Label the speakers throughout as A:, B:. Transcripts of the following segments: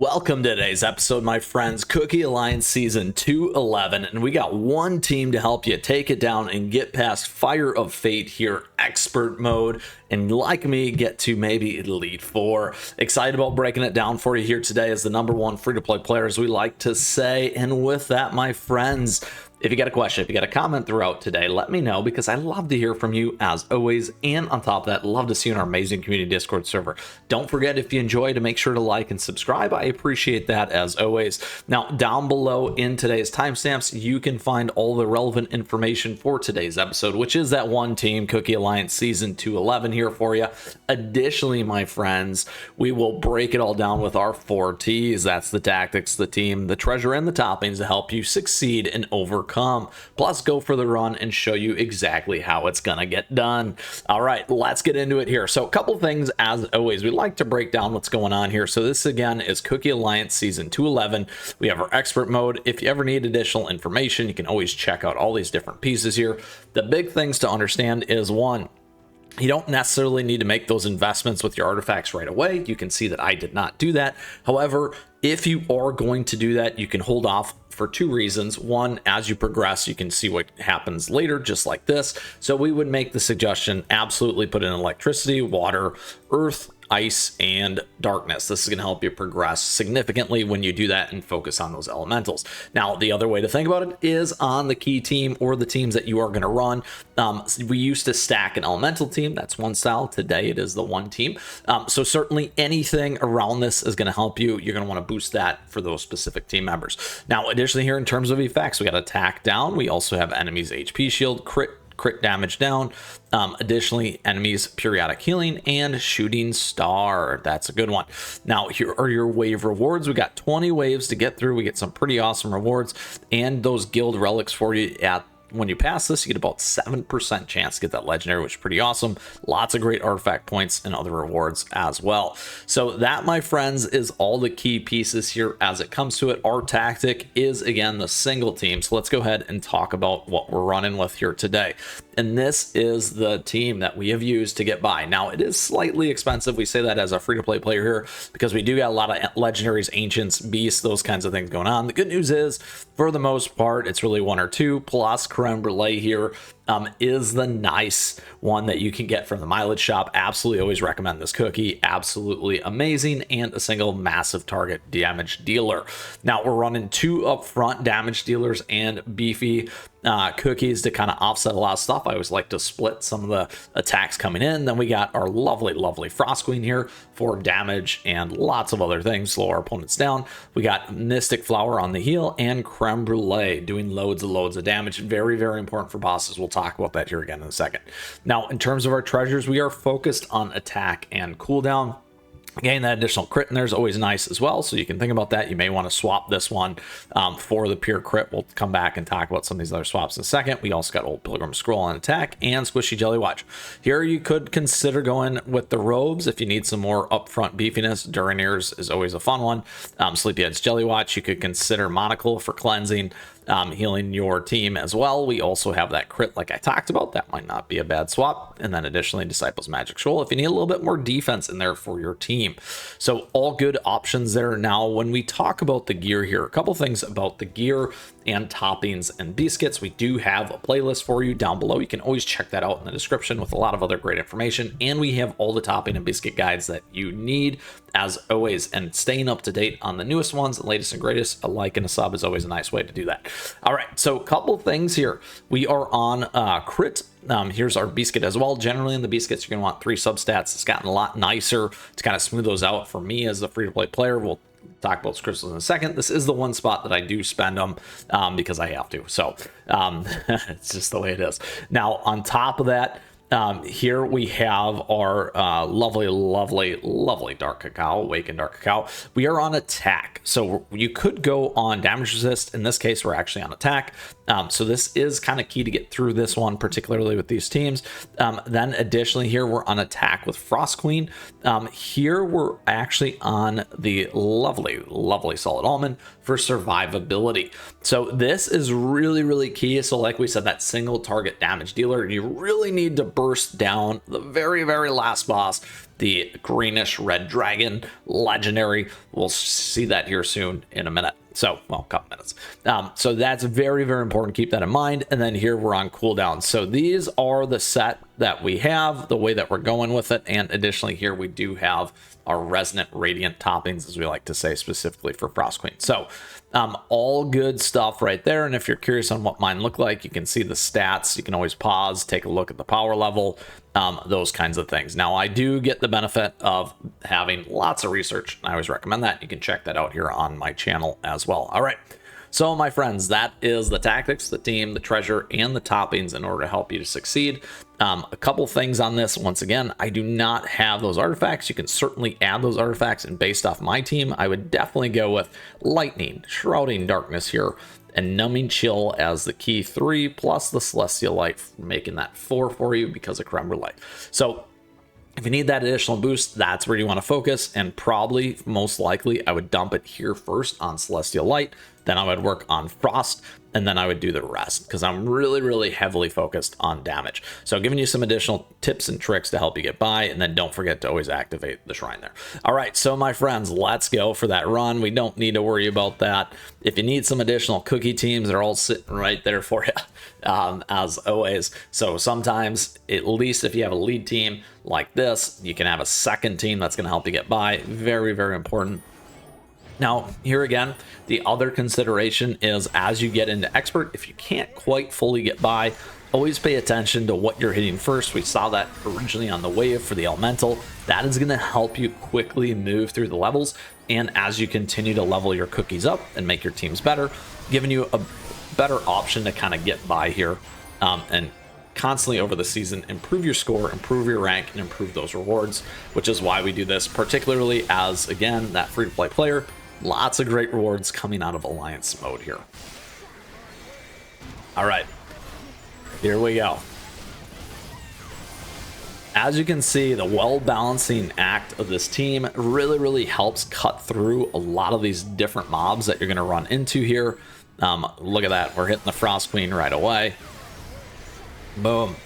A: Welcome to today's episode, my friends. Cookie Alliance Season 211, and we got one team to help you take it down and get past Fire of Fate here, Expert Mode, and like me, get to maybe Elite 4. Excited about breaking it down for you here today as the #1 free-to-play player, as we like to say. And with that, my friends, if you got a question, if you got a comment throughout today, let me know, because I love to hear from you as always. And on top of that, love to see you in our amazing community Discord server. Don't forget, if you enjoy, to make sure to like and subscribe. I appreciate that as always. Now, down below in today's timestamps, you can find all the relevant information for today's episode, which is that one team, Cookie Alliance Season 211 here for you. Additionally, my friends, we will break it all down with our 4 T's. That's the tactics, the team, the treasure, and the toppings to help you succeed and overcome. Plus, go for the run and show you exactly how it's gonna get done. All right, let's get into it here. So a couple things, as always, we like to break down what's going on here. So this again is Cookie Alliance Season 211. We have our expert mode. If you ever need additional information, you can always check out all these different pieces here. The big things to understand is, one, you don't necessarily need to make those investments with your artifacts right away. You can see that I did not do that. However, if you are going to do that, you can hold off for 2 reasons. One, as you progress, you can see what happens later, just like this. So we would make the suggestion, absolutely put in electricity, water, earth, ice, and darkness. This is going to help you progress significantly when you do that and focus on those elementals. Now, the other way to think about it is on the key team or the teams that you are going to run. We used to stack an elemental team. That's one style. Today, it is the one team. So certainly anything around this is going to help you. You're going to want to boost that for those specific team members. Now, additionally here, in terms of effects, we got attack down. We also have enemies HP shield, crit damage down. Additionally, enemies periodic healing and shooting star. That's a good one. Now, here are your wave rewards. We got 20 waves to get through. We get some pretty awesome rewards and those guild relics for you. When you pass this, you get about 7% chance to get that legendary, which is pretty awesome. Lots of great artifact points and other rewards as well. So that, my friends, is all the key pieces here as it comes to it. Our tactic is, again, the single team. So let's go ahead and talk about what we're running with here today. And this is the team that we have used to get by. Now, it is slightly expensive. We say that as a free-to-play player here because we do got a lot of legendaries, ancients, beasts, those kinds of things going on. The good news is, for the most part, it's really 1 or 2, plus creme brulee here is the nice one that you can get from the mileage shop. Absolutely always recommend this cookie. Absolutely amazing, and a single massive target damage dealer. Now, we're running 2 upfront damage dealers and beefy cookies to kind of offset a lot of stuff. I always like to split some of the attacks coming in. Then we got our lovely Frost Queen here for damage and lots of other things, slow our opponents down. We got Mystic Flower on the heal and creme brulee doing loads of damage. Very important for bosses. We'll talk about that here again in a second. Now, in terms of our treasures, we are focused on attack and cooldown. Again, that additional crit in there is always nice as well, so you can think about that. You may want to swap this one for the pure crit. We'll come back and talk about some of these other swaps in a second. We also got Old Pilgrim Scroll on attack and Squishy Jelly Watch. Here you could consider going with the robes if you need some more upfront beefiness. Duranier's is always a fun one. Sleepyhead's Jelly Watch. You could consider Monocle for cleansing. Healing your team as well. We also have that crit like I talked about. That might not be a bad swap. And then additionally, Disciples Magic Shoal if you need a little bit more defense in there for your team. So all good options there. Now, when we talk about the gear here, a couple things about the gear and toppings and Beascuits. We do have a playlist for you down below. You can always check that out in the description with a lot of other great information. And we have all the topping and Beascuit guides that you need, as always. And staying up to date on the newest ones, the latest and greatest, a like and a sub is always a nice way to do that. All right, so a couple things here. We are on crit. Here's our Beascuit as well. Generally in the Beascuits, you're going to want 3 substats. It's gotten a lot nicer to kind of smooth those out for me as a free-to-play player. We'll talk about crystals in a second. This is the one spot that I do spend them because I have to. So it's just the way it is. Now, on top of that, here we have our lovely dark cacao, awakened dark cacao. We are on attack, so you could go on damage resist. In this case, we're actually on attack. So this is kind of key to get through this one, particularly with these teams. Then additionally here, we're on attack with Frost Queen. Here we're actually on the lovely Solid Almond for survivability. So this is really key. So like we said, that single target damage dealer, you really need to burst down the very last boss the greenish red dragon legendary. We'll see that here soon in a minute. So, well, a couple minutes. So that's very, very important. Keep that in mind. And then here we're on cooldown. So these are the set that we have, the way that we're going with it. And additionally here we do have our resonant radiant toppings, as we like to say, specifically for Frost Queen. So all good stuff right there. And if you're curious on what mine look like, you can see the stats. You can always pause, take a look at the power level, those kinds of things. Now I do get the benefit of having lots of research. I always recommend that. You can check that out here on my channel as well. All right. So my friends, that is the tactics, the team, the treasure, and the toppings in order to help you to succeed. A couple things on this. Once again, I do not have those artifacts. You can certainly add those artifacts, and based off my team, I would definitely go with Lightning, Shrouding Darkness here, and Numbing Chill as the key 3, plus the Celestial Light, making that 4 for you because of Creme Brulee. So if you need that additional boost, that's where you want to focus, and probably most likely I would dump it here first on Celestial Light, then I would work on Frost, and then I would do the rest because I'm really, really heavily focused on damage. So giving you some additional tips and tricks to help you get by, and then don't forget to always activate the shrine there. All right, so my friends, let's go for that run. We don't need to worry about that. If you need some additional cookie teams, they're all sitting right there for you, as always. So sometimes, at least if you have a lead team like this, you can have a second team that's going to help you get by. Very, very important. Now, here again, the other consideration is as you get into expert, if you can't quite fully get by, always pay attention to what you're hitting first. We saw that originally on the wave for the elemental. That is going to help you quickly move through the levels. And as you continue to level your cookies up and make your teams better, giving you a better option to kind of get by here, and constantly over the season improve your score, improve your rank, and improve those rewards, which is why we do this, particularly as, again, that free-to-play player. Lots of great rewards coming out of Alliance mode here. All right, here we go. As you can see, the well-balancing act of this team really, really helps cut through a lot of these different mobs that you're going to run into here. Look at that. We're hitting the Frost Queen right away. Boom.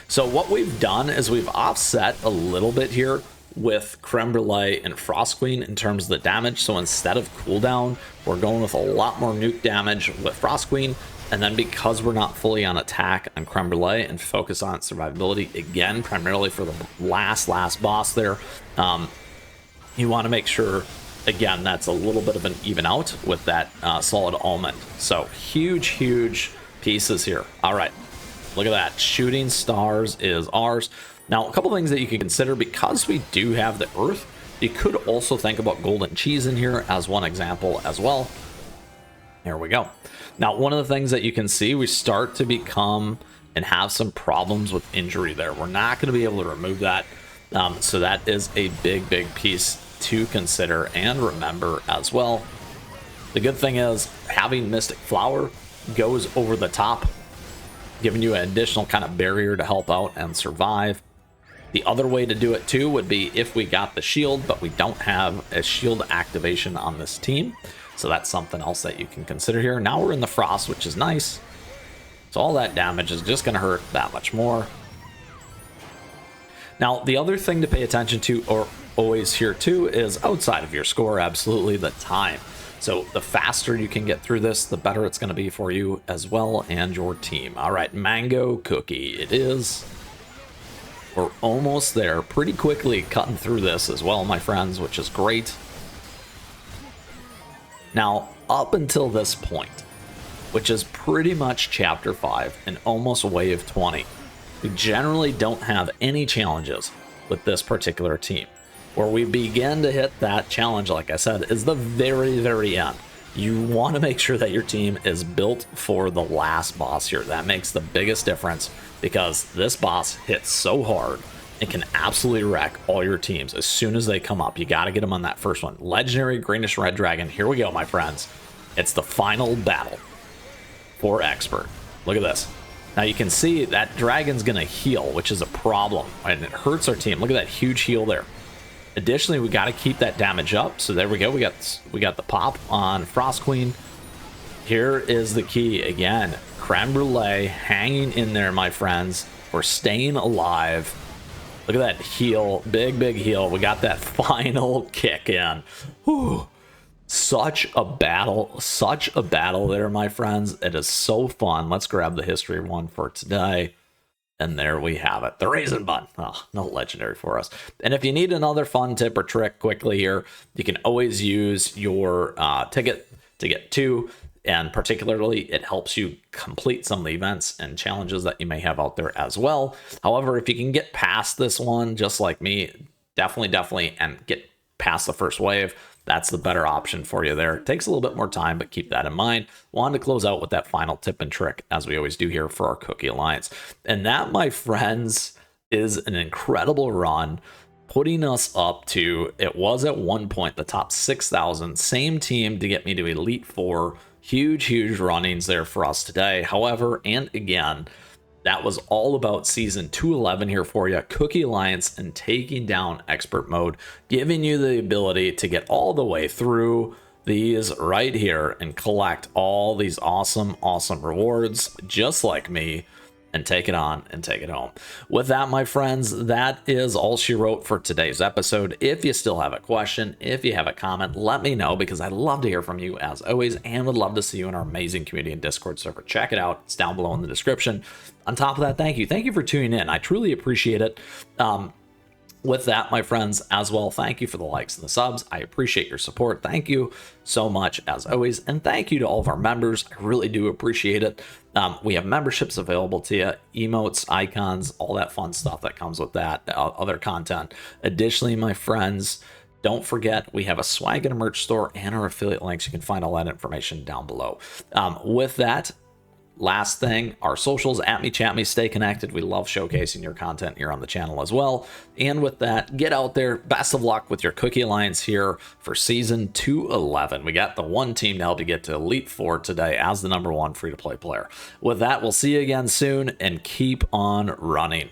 A: So what we've done is we've offset a little bit here with Creme Brulee and Frost Queen in terms of the damage. So instead of cooldown, we're going with a lot more nuke damage with Frost Queen. And then because we're not fully on attack on Creme Brulee and focus on survivability, again, primarily for the last boss there, you want to make sure, again, that's a little bit of an even out with that solid almond. So huge pieces here. All right, look at that. Shooting stars is ours. Now, a couple things that you can consider, because we do have the earth, you could also think about golden cheese in here as one example as well. There we go. Now, one of the things that you can see, we start to become and have some problems with injury there. We're not going to be able to remove that. So that is a big piece to consider and remember as well. The good thing is having Mystic Flower goes over the top, giving you an additional kind of barrier to help out and survive. The other way to do it too would be if we got the shield, but we don't have a shield activation on this team. So that's something else that you can consider here. Now we're in the frost, which is nice. So all that damage is just going to hurt that much more. Now, the other thing to pay attention to, or always here too, is outside of your score, absolutely the time. So the faster you can get through this, the better it's going to be for you as well and your team. All right, mango cookie it is. We're almost there, pretty quickly cutting through this as well, my friends, which is great. Now, up until this point, which is pretty much Chapter 5 and almost Wave 20, we generally don't have any challenges with this particular team. Where we begin to hit that challenge, like I said, is the very end. You want to make sure that your team is built for the last boss here. That makes the biggest difference, because this boss hits so hard and can absolutely wreck all your teams as soon as they come up. You got to get them on that first one. Legendary Greenish Red Dragon. Here we go, my friends. It's the final battle for Expert. Look at this. Now you can see that dragon's going to heal, which is a problem, and it hurts our team. Look at that huge heal there. Additionally, we got to keep that damage up. So there we go. We got the pop on Frost Queen. Here is the key again. Creme Brulee hanging in there, my friends. We're staying alive. Look at that heel, big heel. We got that final kick in. Whew. Such a battle there, my friends. It is so fun. Let's grab the history one for today. And there we have it, the raisin bun. Oh, no legendary for us. And if you need another fun tip or trick quickly here, you can always use your ticket to get 2. And particularly, it helps you complete some of the events and challenges that you may have out there as well. However, if you can get past this one, just like me, definitely, and get past the first wave, that's the better option for you there. It takes a little bit more time, but keep that in mind. Wanted to close out with that final tip and trick, as we always do here for our Cookie Alliance. And that, my friends, is an incredible run, putting us up to, it was at one point the top 6,000. Same team to get me to Elite 4. Huge runnings there for us today. However, and again, that was all about season 211 here for you, Cookie Alliance, and taking down expert mode, giving you the ability to get all the way through these right here and collect all these awesome rewards, just like me, and take it on and take it home. With that, my friends, that is all she wrote for today's episode. If you still have a question, if you have a comment, let me know, because I'd love to hear from you as always, and would love to see you in our amazing community and Discord server. Check it out. It's down below in the description. On top of that, thank you for tuning in. I truly appreciate it. With that, my friends, as well, thank you for the likes and the subs. I appreciate your support. Thank you so much, as always. And thank you to all of our members. I really do appreciate it. We have memberships available to you, emotes, icons, all that fun stuff that comes with that, other content. Additionally, my friends, don't forget, we have a swag and a merch store and our affiliate links. You can find all that information down below. With that, last thing, our socials, @MeChatMe, stay connected. We love showcasing your content here on the channel as well. And with that, get out there. Best of luck with your Cookie Alliance here for season 211. We got the one team to help you get to Elite 4 today as the #1 free-to-play player. With that, we'll see you again soon, and keep on running.